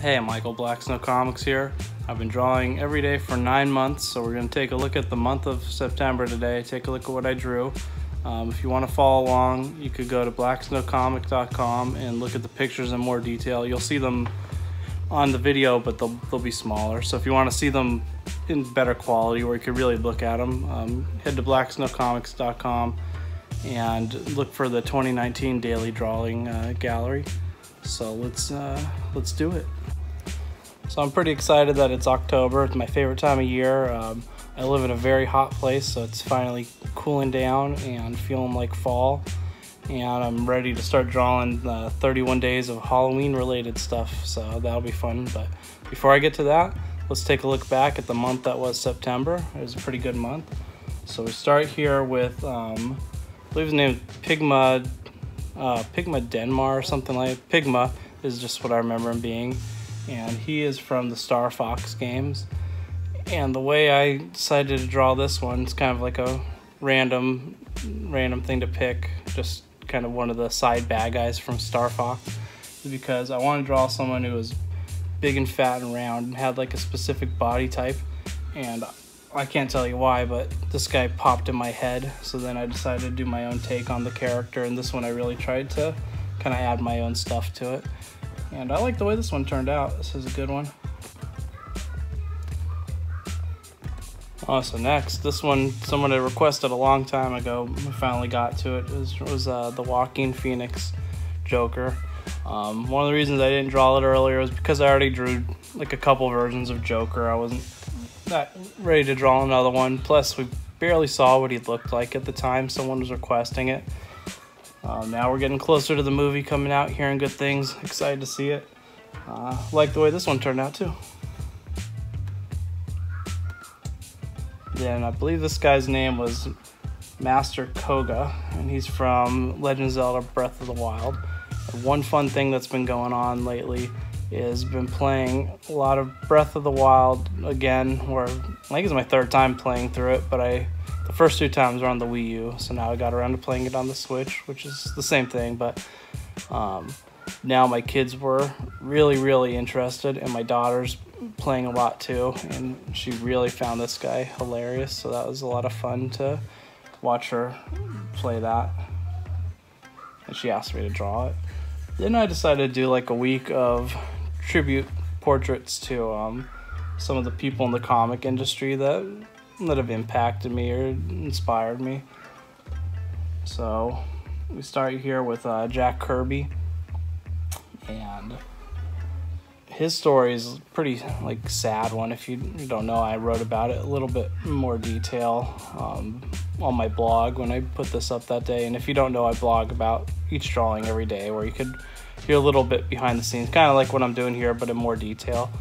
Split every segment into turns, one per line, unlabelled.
Hey, Michael Black Snow Comics here. I've been drawing every day for 9 months, so we're going to take a look at the month of September today, take a look at what I drew. If you want to follow along, you could go to blacksnowcomic.com and look at the pictures in more detail. You'll see them on the video, but they'll be smaller. So if you want to see them in better quality where you could really look at them, head to blacksnowcomics.com and look for the 2019 Daily Drawing Gallery. So let's do it. So I'm pretty excited that it's October. It's my favorite time of year. I live in a very hot place, so it's finally cooling down and feeling like fall. And I'm ready to start drawing 31 days of Halloween related stuff, so that'll be fun. But before I get to that, let's take a look back at the month that was September. It was a pretty good month. So we start here with, I believe his name is Pigma Denmar or something like that. Pigma is just what I remember him being. And he is from the Star Fox games. And the way I decided to draw this one, it's kind of like a random thing to pick, just kind of one of the side bad guys from Star Fox, because I want to draw someone who was big and fat and round and had like a specific body type. And I can't tell you why, but this guy popped in my head, so then I decided to do my own take on the character, and this one I really tried to kind of add my own stuff to it. And I like the way this one turned out. This is a good one. So next, this one someone had requested a long time ago. We finally got to it. It was the Joaquin Phoenix Joker. One of the reasons I didn't draw it earlier was because I already drew like a couple versions of Joker. I wasn't that ready to draw another one. Plus, we barely saw what he looked like at the time. Someone was requesting it. Now we're getting closer to the movie coming out, hearing good things. Excited to see it. Like the way this one turned out too. Then I believe this guy's name was Master Koga, and he's from Legend of Zelda Breath of the Wild. And one fun thing that's been going on lately is been playing a lot of Breath of the Wild again, where I think it's my third time playing through it, but the first 2 times were on the Wii U, so now I got around to playing it on the Switch, which is the same thing, but now my kids were really interested, and my daughter's playing a lot too, and she really found this guy hilarious, so that was a lot of fun to watch her play that, and she asked me to draw it. Then I decided to do like a week of tribute portraits to some of the people in the comic industry that have impacted me or inspired me. So we start here with Jack Kirby, and his story is a pretty like sad one. If you don't know, I wrote about it a little bit more detail on my blog when I put this up that day. And if you don't know, I blog about each drawing every day, where you could hear a little bit behind the scenes, kind of like what I'm doing here, but in more detail.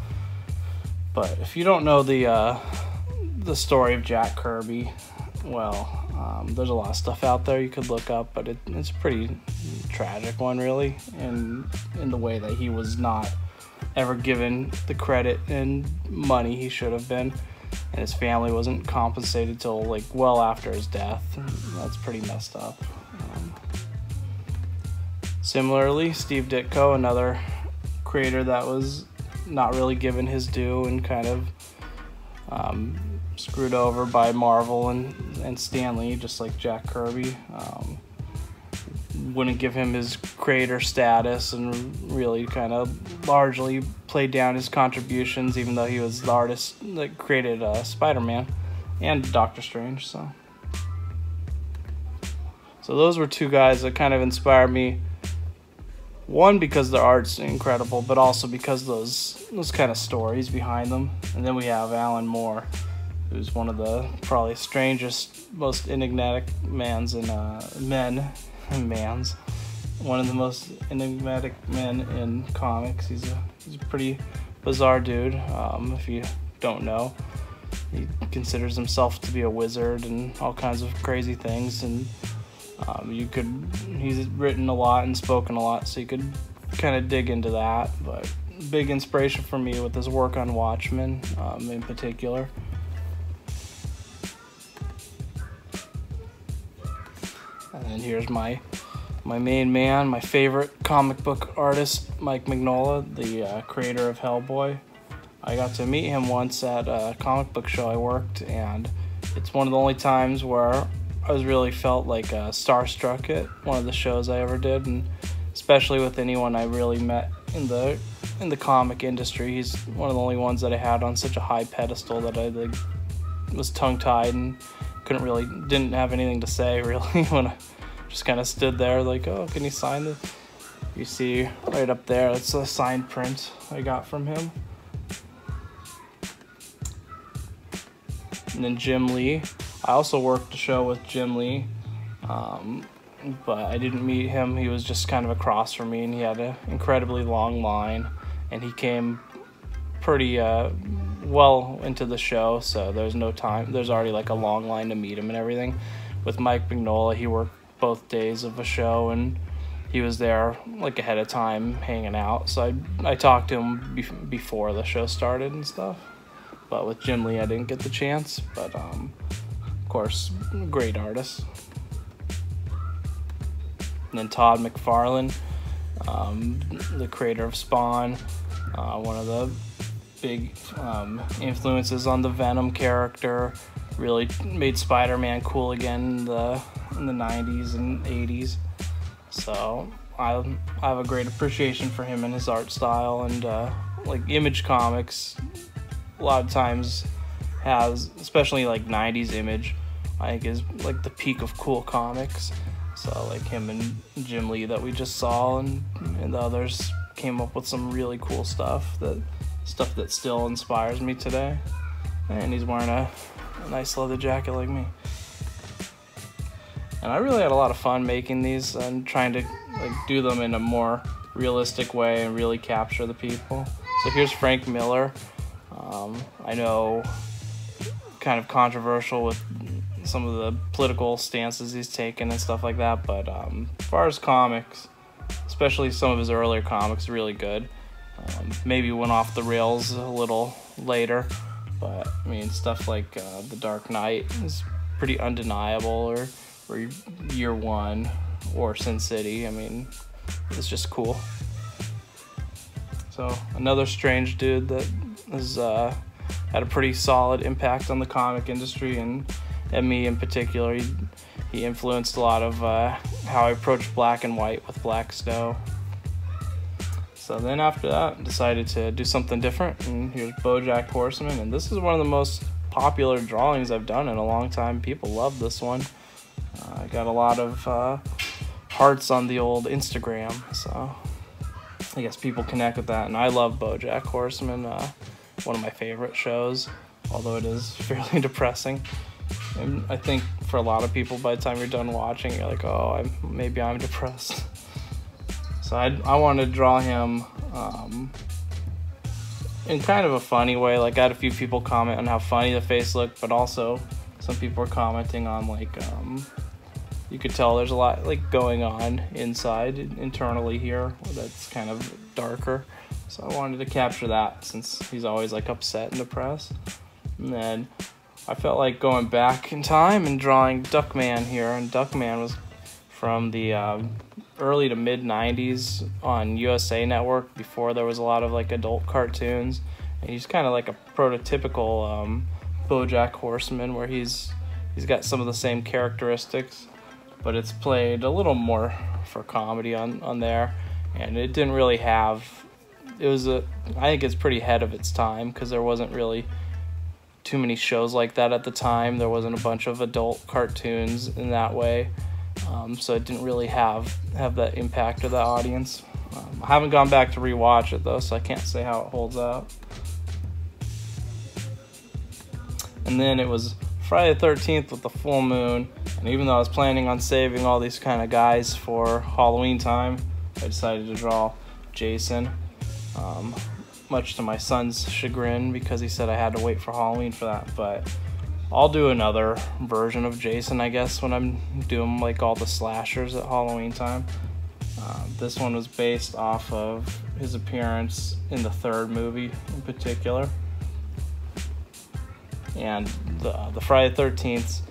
But if you don't know the story of Jack Kirby, well, there's a lot of stuff out there you could look up, but it's a pretty tragic one, really, in the way that he was not ever given the credit and money he should have been, and his family wasn't compensated till like well after his death. That's pretty messed up. Similarly, Steve Ditko, another creator that was not really given his due and kind of screwed over by Marvel and Stan Lee, just like Jack Kirby. Wouldn't give him his creator status and really kind of largely played down his contributions, even though he was the artist that created Spider-Man and Doctor Strange. So those were 2 guys that kind of inspired me. One, because their art's incredible, but also because those kind of stories behind them. And then we have Alan Moore, who's one of the probably strangest, most enigmatic mans in one of the most enigmatic men in comics. He's a pretty bizarre dude. If you don't know, he considers himself to be a wizard and all kinds of crazy things, and he's written a lot and spoken a lot, so you could kind of dig into that. But big inspiration for me with his work on Watchmen in particular. And then here's my my main man, my favorite comic book artist, Mike Mignola, the creator of Hellboy. I got to meet him once at a comic book show I worked, and it's one of the only times where I was really felt like starstruck at one of the shows I ever did, and especially with anyone I really met in the comic industry. He's one of the only ones that I had on such a high pedestal that I was tongue-tied and didn't have anything to say really when I just kind of stood there like, oh, can you sign this? You see right up there, it's a signed print I got from him. And then Jim Lee. I also worked a show with Jim Lee, but I didn't meet him. He was just kind of across from me, and he had an incredibly long line, and he came pretty well into the show, so there's no time. There's already like a long line to meet him and everything. With Mike Mignola, he worked both days of a show, and he was there like ahead of time hanging out, so I talked to him before the show started and stuff. But with Jim Lee, I didn't get the chance, but of course, great artist. And then Todd McFarlane, the creator of Spawn, one of the big influences on the Venom character, really made Spider-Man cool again in the 90s and 80s. So I have a great appreciation for him and his art style, and like Image Comics a lot of times has, especially like 90s Image, I think is like the peak of cool comics. So like him and Jim Lee that we just saw, and the others came up with some really cool stuff that still inspires me today. And he's wearing a nice leather jacket like me. And I really had a lot of fun making these and trying to like do them in a more realistic way and really capture the people. So here's Frank Miller. I know, kind of controversial with some of the political stances he's taken and stuff like that, but as far as comics, especially some of his earlier comics, really good. Maybe went off the rails a little later, but I mean stuff like The Dark Knight is pretty undeniable, or Year One or Sin City. I mean, it's just cool. So another strange dude that has had a pretty solid impact on the comic industry and me in particular. He influenced a lot of how I approach black and white with Black Snow. So then after that, I decided to do something different, and here's BoJack Horseman, and this is one of the most popular drawings I've done in a long time. People love this one. I got a lot of hearts on the old Instagram, so I guess people connect with that, and I love BoJack Horseman, one of my favorite shows, although it is fairly depressing. And I think for a lot of people, by the time you're done watching, you're like, oh, maybe I'm depressed. So I wanted to draw him in kind of a funny way. Like, I had a few people comment on how funny the face looked, but also some people were commenting on like you could tell there's a lot like going on internally here that's kind of darker. So I wanted to capture that since he's always like upset and depressed. And then I felt like going back in time and drawing Duckman here, and Duckman was from the early to mid 90s on USA Network, before there was a lot of like adult cartoons, and he's kind of like a prototypical BoJack Horseman, where he's got some of the same characteristics, but it's played a little more for comedy on there, and it didn't really have, I think it's pretty ahead of its time, because there wasn't really too many shows like that at the time. There wasn't a bunch of adult cartoons in that way, so it didn't really have that impact to the audience. I haven't gone back to rewatch it though, so I can't say how it holds up. And then it was Friday the 13th with the full moon, and even though I was planning on saving all these kind of guys for Halloween time, I decided to draw Jason, much to my son's chagrin, because he said I had to wait for Halloween for that. But I'll do another version of Jason, I guess, when I'm doing like all the slashers at Halloween time. This one was based off of his appearance in the third movie in particular. And the Friday the 13th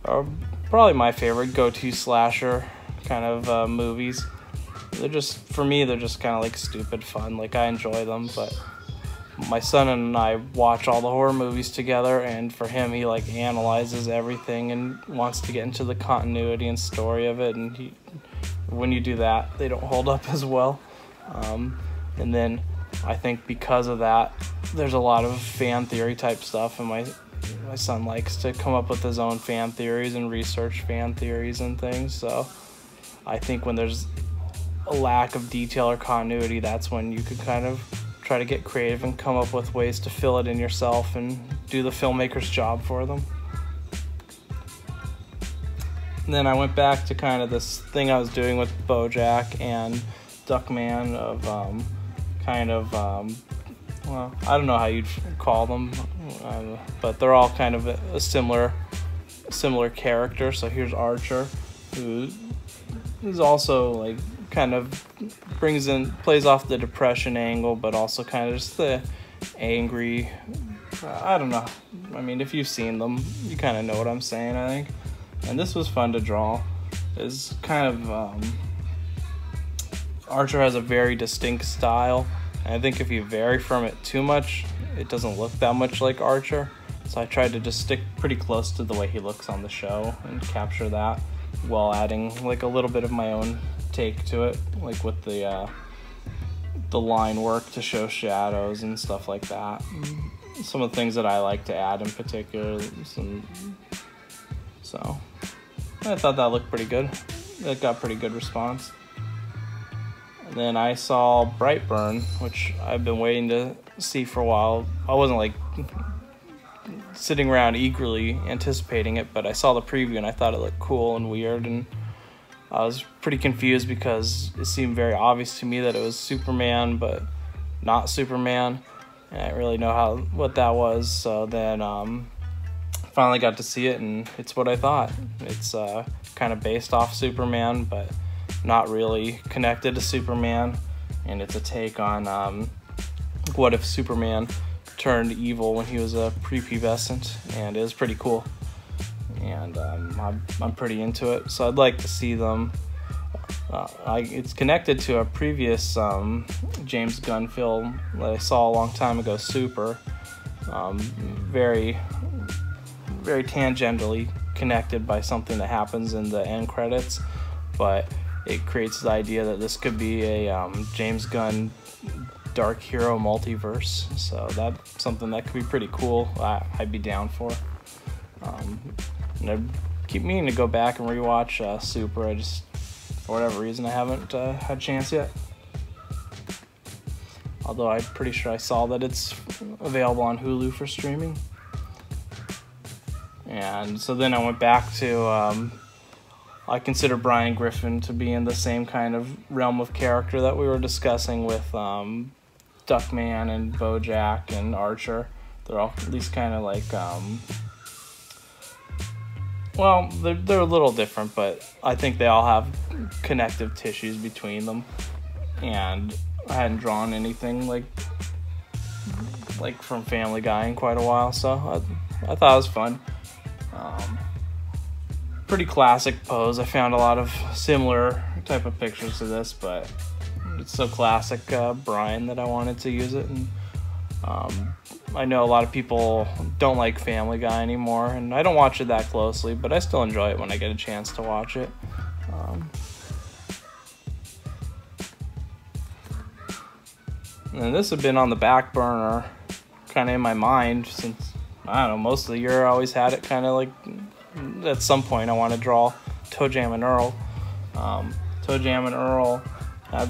are probably my favorite go-to slasher kind of movies. They're just, for me, they're just kind of like stupid fun. Like, I enjoy them, but my son and I watch all the horror movies together, and for him, he like analyzes everything and wants to get into the continuity and story of it, and when you do that, they don't hold up as well. And then I think because of that, there's a lot of fan theory type stuff, and my son likes to come up with his own fan theories and research fan theories and things. So I think when there's a lack of detail or continuity, that's when you could kind of try to get creative and come up with ways to fill it in yourself and do the filmmaker's job for them. And then I went back to kind of this thing I was doing with BoJack and Duckman of well, I don't know how you'd call them, but they're all kind of a similar character. So here's Archer, who is also like kind of plays off the depression angle, but also kind of just the angry, I don't know. I mean, if you've seen them, you kind of know what I'm saying, I think. And this was fun to draw. It's kind of, Archer has a very distinct style. And I think if you vary from it too much, it doesn't look that much like Archer. So I tried to just stick pretty close to the way he looks on the show and capture that while adding like a little bit of my own take to it, like with the line work to show shadows and stuff like that. Some of the things that I like to add in particular. So I thought that looked pretty good. It got pretty good response. And then I saw Brightburn, which I've been waiting to see for a while. I wasn't like sitting around eagerly anticipating it, but I saw the preview and I thought it looked cool and weird, and I was pretty confused because it seemed very obvious to me that it was Superman, but not Superman, and I didn't really know what that was. So then finally got to see it, and it's what I thought. It's kind of based off Superman, but not really connected to Superman, and it's a take on what if Superman turned evil when he was a prepubescent, and it was pretty cool. And I'm pretty into it, so I'd like to see them. It's connected to a previous James Gunn film that I saw a long time ago, Super. Very, very tangentially connected by something that happens in the end credits, but it creates the idea that this could be a James Gunn Dark Hero multiverse. So that's something that could be pretty cool. I'd be down for. And I keep meaning to go back and rewatch Super. I just, for whatever reason, I haven't had a chance yet. Although I'm pretty sure I saw that it's available on Hulu for streaming. And so then I went back to, I consider Brian Griffin to be in the same kind of realm of character that we were discussing with Duckman and BoJack and Archer. They're all at least kind of like, well, they're a little different, but I think they all have connective tissues between them. And I hadn't drawn anything like from Family Guy in quite a while, so I thought it was fun. Pretty classic pose. I found a lot of similar type of pictures to this, but it's so classic Brian that I wanted to use it. And I know a lot of people don't like Family Guy anymore, and I don't watch it that closely, but I still enjoy it when I get a chance to watch it. And this had been on the back burner, kind of in my mind since, I don't know, most of the year. I always had it kind of like, at some point I want to draw ToeJam and Earl. ToeJam and Earl had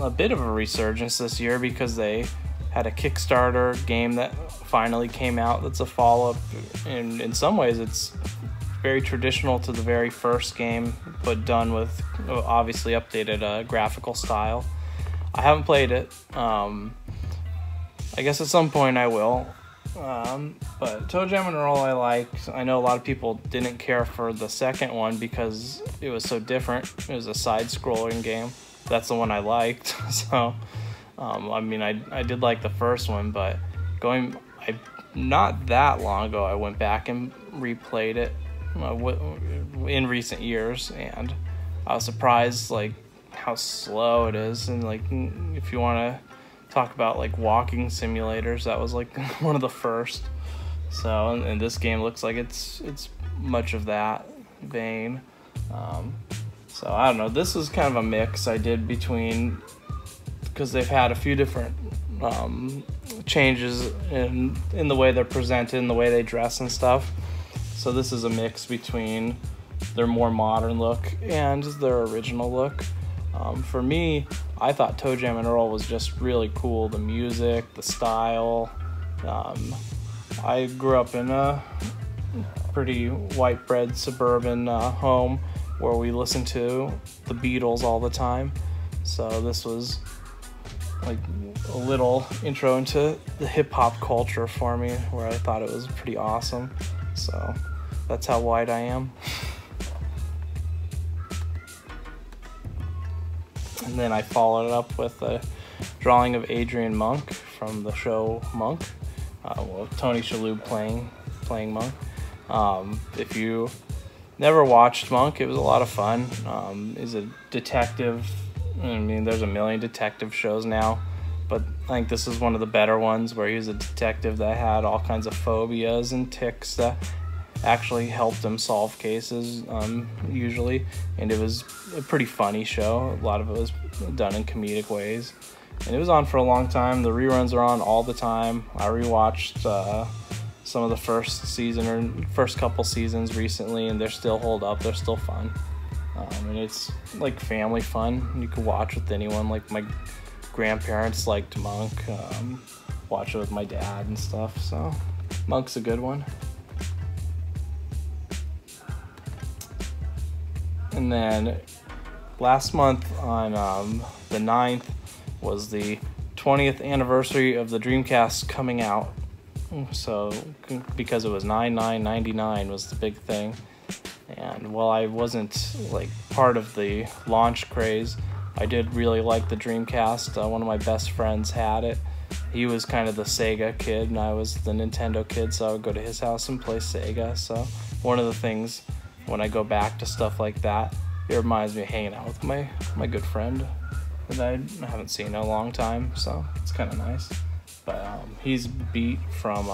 a bit of a resurgence this year because they had a Kickstarter game that finally came out that's a follow-up, and in some ways it's very traditional to the very first game, but done with obviously updated graphical style. I haven't played it. I guess at some point I will. But ToeJam and Earl I liked. I know a lot of people didn't care for the second one because it was so different. It was a side-scrolling game. That's the one I liked. So, I mean, I did like the first one, but not that long ago, I went back and replayed it in recent years, and I was surprised like how slow it is, and like if you want to talk about like walking simulators, that was like one of the first. So and this game looks like it's much of that vein. So I don't know, this is kind of a mix I did between, because they've had a few different changes in the way they're presented and the way they dress and stuff. So this is a mix between their more modern look and their original look. For me, I thought ToeJam and Earl was just really cool. The music, the style. I grew up in a pretty white bread suburban home where we listened to the Beatles all the time. So this was like a little intro into the hip hop culture for me, where I thought it was pretty awesome. So that's how white I am. And then I followed it up with a drawing of Adrian Monk from the show Monk. Tony Shalhoub playing Monk. If you never watched Monk, it was a lot of fun. He's a detective. I mean, there's a million detective shows now, but I think this is one of the better ones, where he was a detective that had all kinds of phobias and tics that actually helped him solve cases, usually. And it was a pretty funny show. A lot of it was done in comedic ways. And it was on for a long time. The reruns are on all the time. I rewatched some of the first season or first couple seasons recently, and they're still hold up. They're still fun. And it's like family fun. You can watch with anyone. Like my grandparents liked Monk. Watch it with my dad and stuff. So Monk's a good one. And then last month on the 9th was the 20th anniversary of the Dreamcast coming out. So because it was 9/9/99 was the big thing. And while I wasn't like part of the launch craze, I did really like the Dreamcast. One of my best friends had it. He was kind of the Sega kid and I was the Nintendo kid, so I would go to his house and play Sega. So one of the things when I go back to stuff like that, it reminds me of hanging out with my good friend that I haven't seen in a long time, so it's kind of nice. But he's Beat from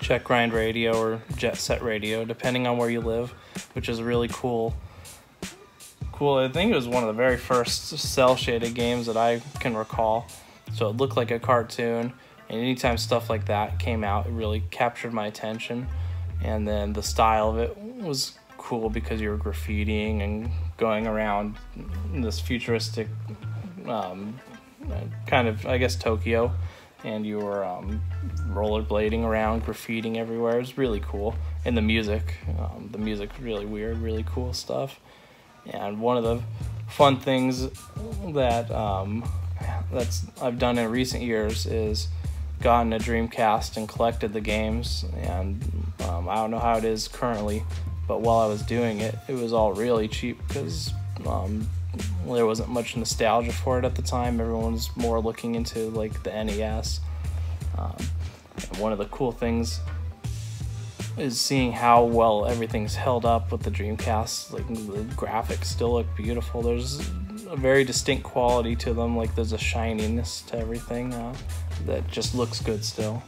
Check Grind Radio or Jet Set Radio, depending on where you live, which is really cool. I think it was one of the very first cel-shaded games that I can recall. So it looked like a cartoon, and anytime stuff like that came out, it really captured my attention. And then the style of it was cool because you were graffitiing and going around in this futuristic kind of, I guess, Tokyo, and you were rollerblading around, graffitiing everywhere. It was really cool. And the music really weird, really cool stuff. And one of the fun things that I've done in recent years is gotten a Dreamcast and collected the games. And I don't know how it is currently, but while I was doing it, it was all really cheap because there wasn't much nostalgia for it at the time. Everyone was more looking into like the NES. And one of the cool things is seeing how well everything's held up with the Dreamcast. Like the graphics still look beautiful. There's a very distinct quality to them. Like there's a shininess to everything that just looks good still.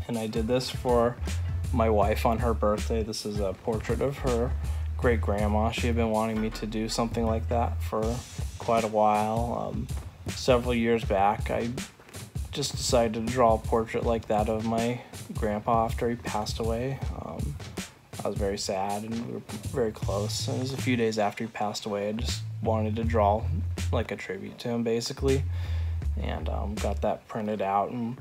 And I did this for my wife on her birthday. This is a portrait of her great grandma. She had been wanting me to do something like that for quite a while. Several years back, I just decided to draw a portrait like that of my grandpa after he passed away. I was very sad and we were very close. And it was a few days after he passed away. I just wanted to draw like a tribute to him basically, and got that printed out, and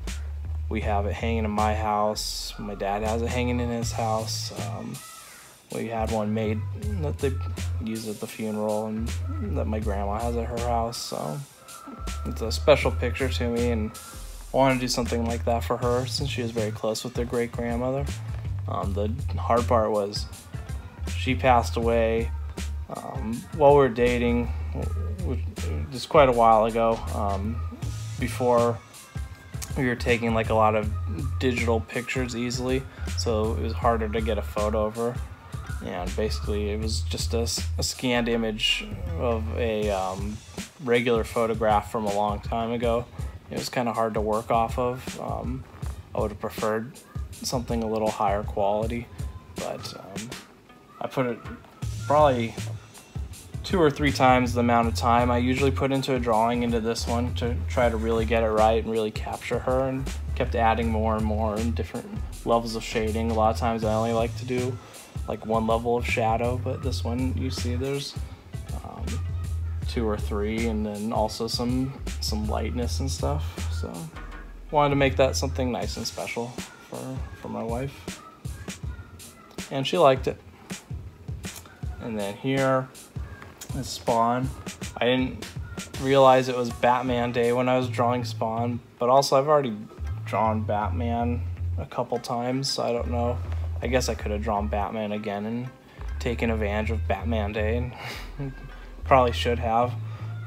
we have it hanging in my house. My dad has it hanging in his house. We had one made that they used at the funeral and that my grandma has at her house. So it's a special picture to me, and I wanted to do something like that for her since she was very close with their great-grandmother. The hard part was she passed away while we were dating, just quite a while ago, before we were taking like a lot of digital pictures easily, so it was harder to get a photo of her. and basically it was just a scanned image of a regular photograph from a long time ago. It was kind of hard to work off of. I would have preferred something a little higher quality, but I put it probably 2 or 3 times the amount of time I usually put into a drawing into this one to try to really get it right and really capture her, and kept adding more and more and different levels of shading. A lot of times I only like to do like 1 level of shadow, but this one you see there's 2 or 3, and then also some lightness and stuff. So wanted to make that something nice and special for my wife, and she liked it. And then here is Spawn. I didn't realize it was Batman Day when I was drawing Spawn, but also I've already drawn Batman a couple times, so I don't know. I guess I could have drawn Batman again and taken advantage of Batman Day, and probably should have,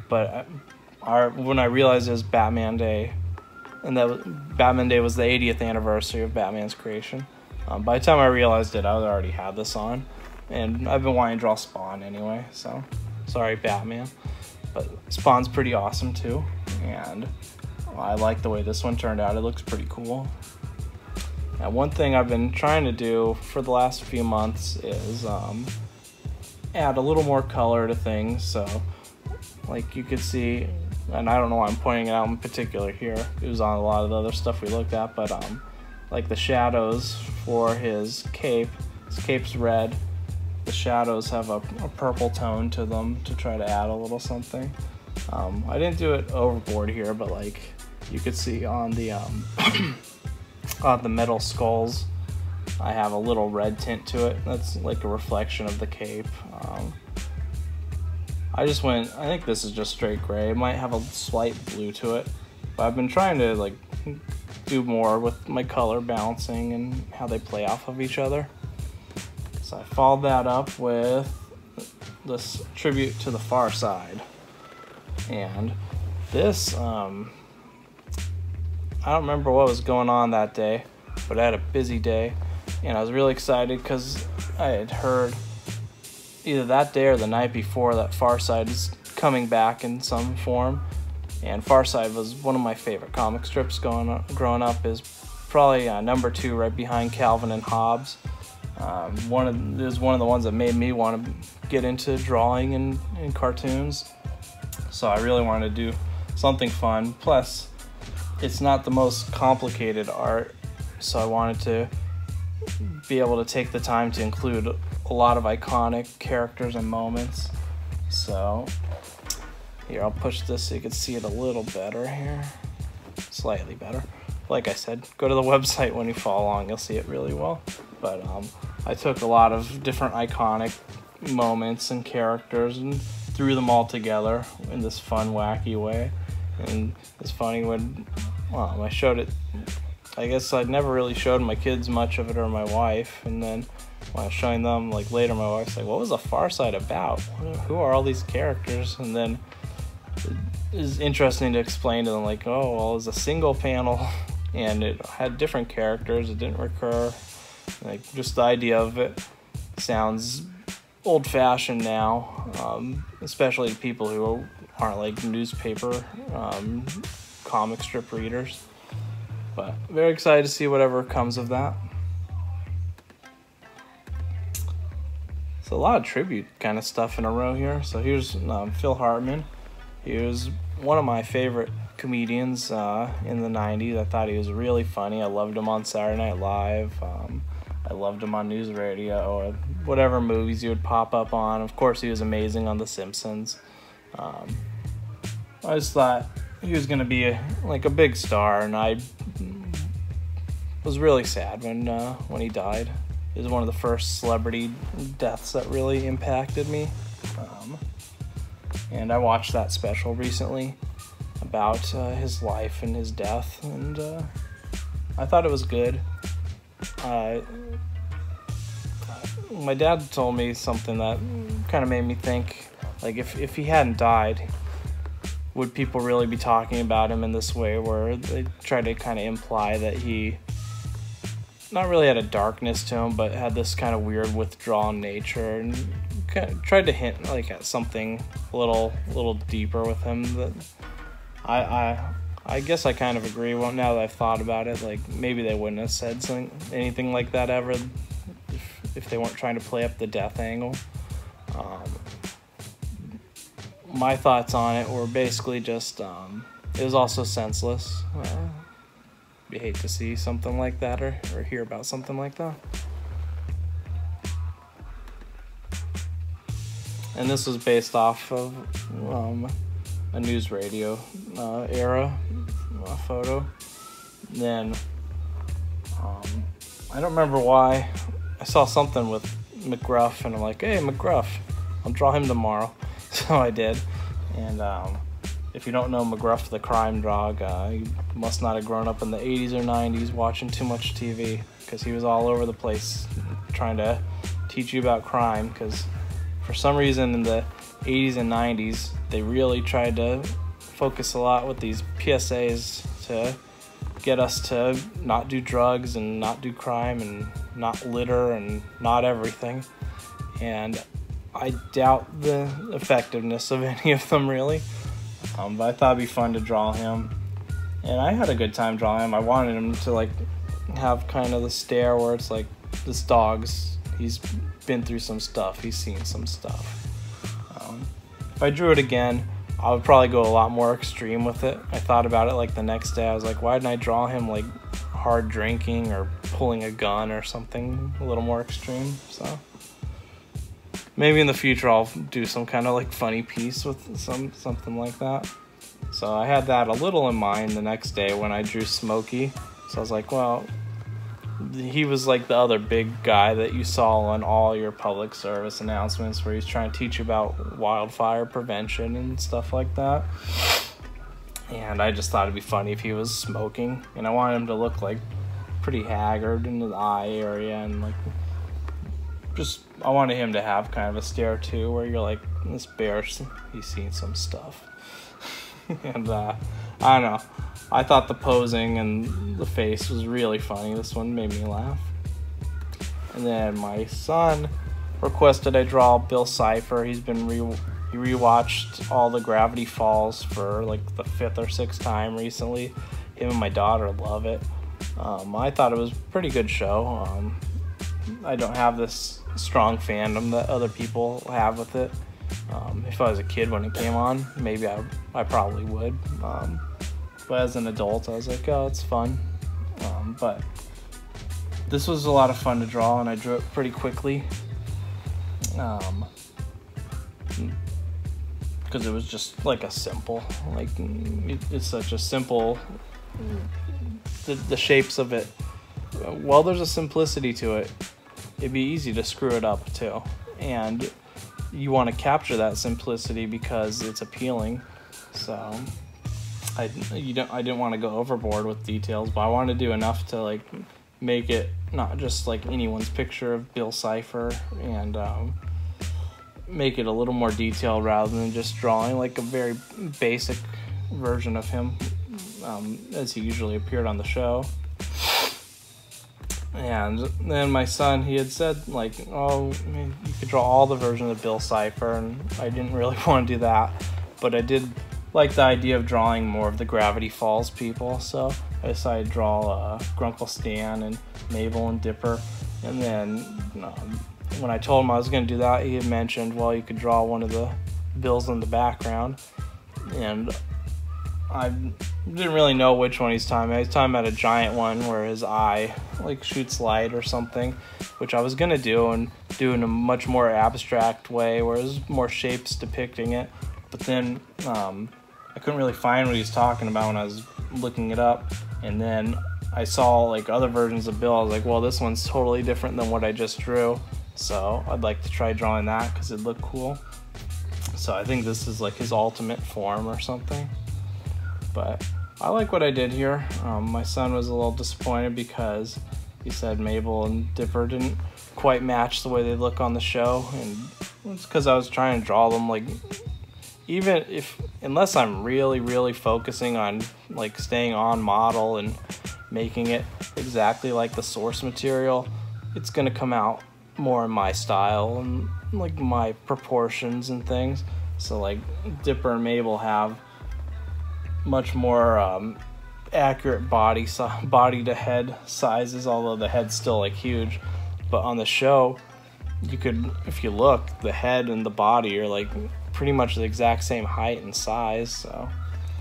but when I realized it was Batman Day, and that Batman Day was the 80th anniversary of Batman's creation, by the time I realized it, I already had this on, and I've been wanting to draw Spawn anyway, so sorry Batman. But Spawn's pretty awesome too, and I like the way this one turned out. It looks pretty cool. Now, one thing I've been trying to do for the last few months is add a little more color to things. So like you could see, and I don't know why I'm pointing it out in particular here, it was on a lot of the other stuff we looked at, but like the shadows for his cape's red. The shadows have a purple tone to them to try to add a little something. I didn't do it overboard here, but like you could see on the on the metal skulls, I have a little red tint to it. That's like a reflection of the cape. I think this is just straight gray. It might have a slight blue to it, but I've been trying to like do more with my color balancing and how they play off of each other. So I followed that up with this tribute to the Far Side. And this, I don't remember what was going on that day, but I had a busy day, and I was really excited because I had heard either that day or the night before that Far Side is coming back in some form. And Far Side was one of my favorite comic strips growing up. Is probably number 2 right behind Calvin and Hobbes. It was one of the ones that made me want to get into drawing and cartoons. So I really wanted to do something fun. Plus, it's not the most complicated art, so I wanted to be able to take the time to include a lot of iconic characters and moments. So here, I'll push this so you can see it a little better here. Slightly better. Like I said, go to the website when you follow along, you'll see it really well. But I took a lot of different iconic moments and characters and threw them all together in this fun, wacky way. And it's funny when I showed it, I guess I'd never really showed my kids much of it, or my wife, and then when I was showing them like later, my wife's like, what was the Far Side about? Who are all these characters? And then it was interesting to explain to them, like, oh, well, it was a single panel and it had different characters, it didn't recur. Like, just the idea of it sounds old-fashioned now, especially to people who aren't like newspaper comic strip readers. But very excited to see whatever comes of that. So a lot of tribute kind of stuff in a row here. So here's Phil Hartman. He was one of my favorite comedians in the 90s. I thought he was really funny. I loved him on Saturday Night Live. I loved him on news radio, or whatever movies he would pop up on. Of course, he was amazing on The Simpsons. I just thought he was going to be a big star, and I was really sad when he died. It was one of the first celebrity deaths that really impacted me. And I watched that special recently about his life and his death, and I thought it was good. My dad told me something that kind of made me think, like, if he hadn't died, would people really be talking about him in this way, where they try to kind of imply that he not really had a darkness to him, but had this kind of weird withdrawn nature, and kind of tried to hint like at something a little deeper with him. That I guess I kind of agree. Well, now that I've thought about it, like maybe they wouldn't have said anything like that ever if they weren't trying to play up the death angle. My thoughts on it were basically just it was also senseless. You hate to see something like that or hear about something like that. And this was based off of a news radio era photo. Then I don't remember why. I saw something with McGruff, and I'm like, hey, McGruff, I'll draw him tomorrow. So I did. And if you don't know McGruff the crime dog, you must not have grown up in the 80s or 90s watching too much TV, because he was all over the place trying to teach you about crime, because for some reason in the 80s and 90s, they really tried to focus a lot with these PSAs to get us to not do drugs and not do crime and not litter and not everything. And I doubt the effectiveness of any of them, really. But I thought it'd be fun to draw him. And I had a good time drawing him. I wanted him to like have kind of the stare where it's like, this dog's, he's been through some stuff. He's seen some stuff. If I drew it again, I would probably go a lot more extreme with it. I thought about it like the next day. I was like, why didn't I draw him like hard drinking or pulling a gun or something a little more extreme? So maybe in the future I'll do some kind of like funny piece with something like that. So I had that a little in mind the next day when I drew Smokey. So I was like, well, he was like the other big guy that you saw on all your public service announcements where he's trying to teach you about wildfire prevention and stuff like that. And I just thought it'd be funny if he was smoking, and I wanted him to look like pretty haggard in the eye area, and like just I wanted him to have kind of a stare too, where you're like, this bear, he's seen some stuff. And I don't know, I thought the posing and the face was really funny. This one made me laugh. And then my son requested I draw Bill Cipher. He's been he rewatched all the Gravity Falls for like the 5th or 6th time recently. Him and my daughter love it. I thought it was a pretty good show. I don't have this strong fandom that other people have with it. If I was a kid when it came on, maybe I probably would. But as an adult, I was like, oh, it's fun. But this was a lot of fun to draw, and I drew it pretty quickly. Because it was just like a simple, like it's such a simple, the shapes of it. Well, there's a simplicity to it. It'd be easy to screw it up too, and you want to capture that simplicity because it's appealing. So I didn't want to go overboard with details, but I wanted to do enough to like make it not just like anyone's picture of Bill Cipher, and make it a little more detailed rather than just drawing like a very basic version of him as he usually appeared on the show. And then my son, he had said like, oh, I mean, you could draw all the versions of Bill Cipher, and I didn't really want to do that, but I did like the idea of drawing more of the Gravity Falls people, so I decided to draw Grunkle Stan and Mabel and Dipper. And then when I told him I was going to do that, he had mentioned, well, you could draw one of the Bills in the background, and I didn't really know which one he's talking about. He's talking about a giant one where his eye like shoots light or something, which I was going to do and do in a much more abstract way where there's more shapes depicting it. But then I couldn't really find what he was talking about when I was looking it up. And then I saw like other versions of Bill. I was like, well, this one's totally different than what I just drew. So I'd like to try drawing that because it looked cool. So I think this is like his ultimate form or something. But I like what I did here. My son was a little disappointed because he said Mabel and Dipper didn't quite match the way they look on the show. And it's because I was trying to draw them like, unless I'm really, really focusing on like staying on model and making it exactly like the source material, it's gonna come out more in my style and like my proportions and things. So like Dipper and Mabel have much more accurate body to head sizes, although the head's still like huge. But on the show, you could, if you look, the head and the body are like pretty much the exact same height and size, so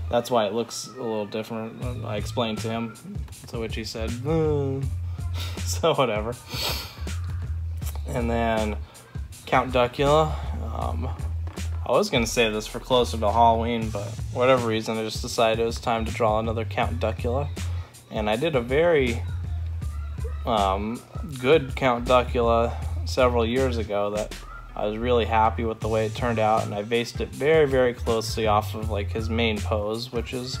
that's why it looks a little different. I explained to him, to which he said, so whatever. And then Count Duckula. I was going to say this for closer to Halloween, but for whatever reason I just decided it was time to draw another Count Duckula. And I did a very good Count Duckula several years ago that I was really happy with the way it turned out, and I based it very, very closely off of like his main pose, which is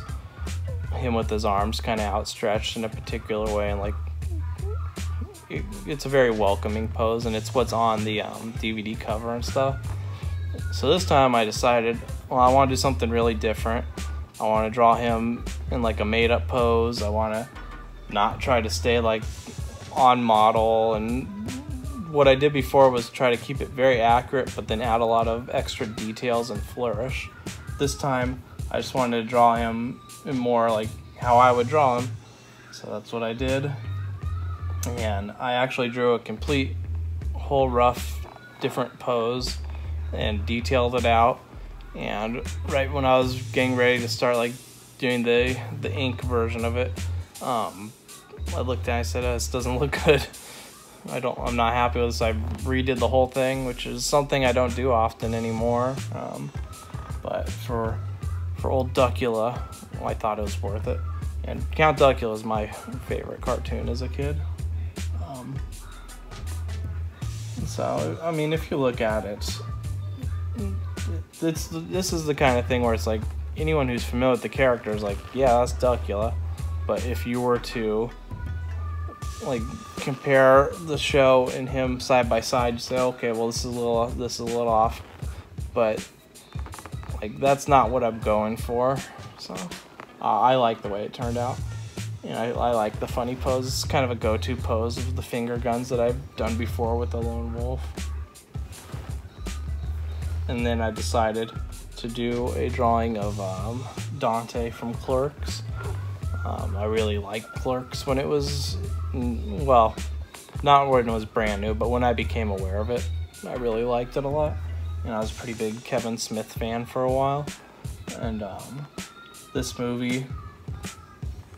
him with his arms kind of outstretched in a particular way, and like it's a very welcoming pose, and it's what's on the DVD cover and stuff. So this time I decided, well, I want to do something really different. I want to draw him in like a made-up pose. I want to not try to stay like on model, and what I did before was try to keep it very accurate but then add a lot of extra details and flourish. This time I just wanted to draw him in more like how I would draw him, so that's what I did. And I actually drew a complete whole rough different pose and detailed it out, and right when I was getting ready to start like doing the ink version of it, I looked at it and I said, this doesn't look good. I'm not happy with this. I redid the whole thing, which is something I don't do often anymore. But for old Duckula, I thought it was worth it. And Count Duckula is my favorite cartoon as a kid. So, I mean, if you look at it, this is the kind of thing where it's like, anyone who's familiar with the character is like, yeah, that's Duckula. But if you were to like compare the show and him side by side, you say, okay, well, this is a little off, but like that's not what I'm going for. So I like the way it turned out. You know, I like the funny pose. It's kind of a go-to pose of the finger guns that I've done before with the Lone Wolf. And then I decided to do a drawing of Dante from Clerks. I really liked Clerks when it was, well, not when it was brand new, but when I became aware of it, I really liked it a lot. And I was a pretty big Kevin Smith fan for a while. And this movie,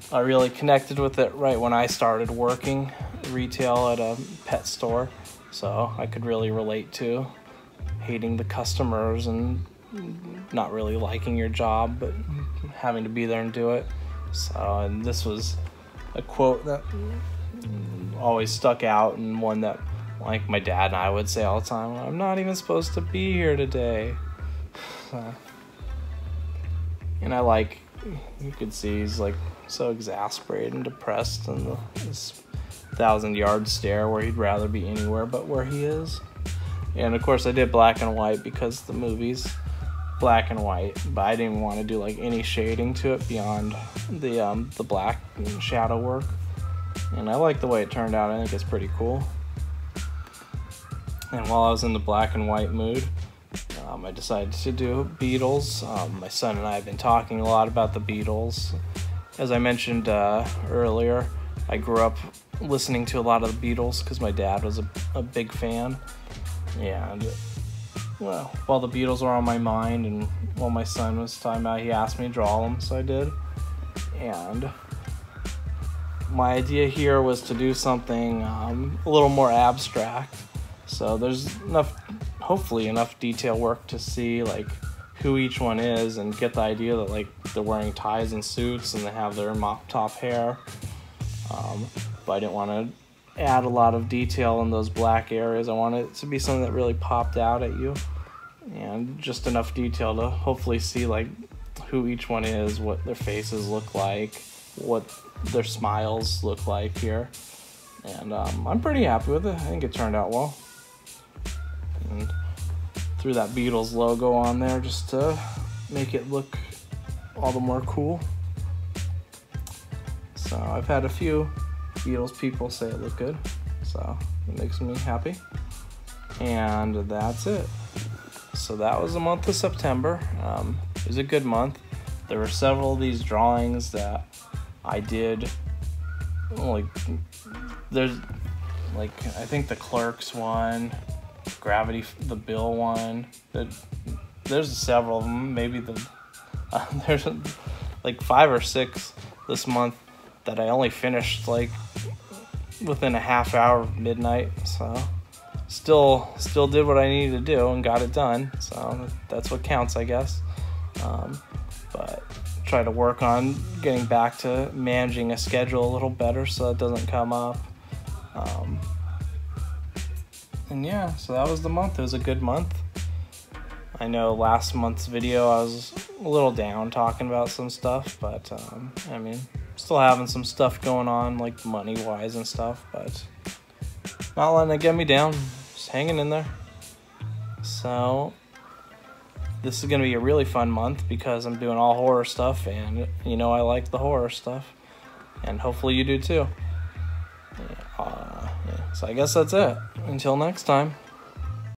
I really connected with it right when I started working retail at a pet store. So I could really relate to hating the customers and not really liking your job, but having to be there and do it. So, and this was a quote that always stuck out, and one that like my dad and I would say all the time, I'm not even supposed to be here today. And I like, you could see he's like so exasperated and depressed in this 1,000-yard stare where he'd rather be anywhere but where he is. And of course I did black and white because the movie's black and white, but I didn't want to do like any shading to it beyond the black shadow work. And I like the way it turned out. I think it's pretty cool. And while I was in the black and white mood, I decided to do Beatles. My son and I have been talking a lot about the Beatles. As I mentioned earlier, I grew up listening to a lot of the Beatles because my dad was a big fan. And well, while the Beatles were on my mind and while my son was talking about it, he asked me to draw them, so I did. And my idea here was to do something a little more abstract. So there's hopefully enough detail work to see like who each one is and get the idea that like they're wearing ties and suits and they have their mop top hair. But I didn't want to add a lot of detail in those black areas. I wanted it to be something that really popped out at you, and just enough detail to hopefully see like who each one is, what their faces look like, what their smiles look like here. And I'm pretty happy with it. I think it turned out well. And threw that Beatles logo on there just to make it look all the more cool. So I've had a few Beatles people say it looked good, so it makes me happy. And that's it. So that was the month of September. It was a good month. There were several of these drawings that I did. Like, there's like, I think the Clerks one, Gravity, the Bill one. There's several of them. Maybe there's like 5 or 6 this month that I only finished like within a half hour of midnight. So still did what I needed to do and got it done. So that's what counts, I guess. But try to work on getting back to managing a schedule a little better so it doesn't come up. And yeah, so that was the month. It was a good month. I know last month's video I was a little down talking about some stuff, but I mean, still having some stuff going on, like money-wise and stuff, but not letting it get me down. Just hanging in there. So this is going to be a really fun month because I'm doing all horror stuff, and you know I like the horror stuff, and hopefully you do too. Yeah, so I guess that's it. Until next time.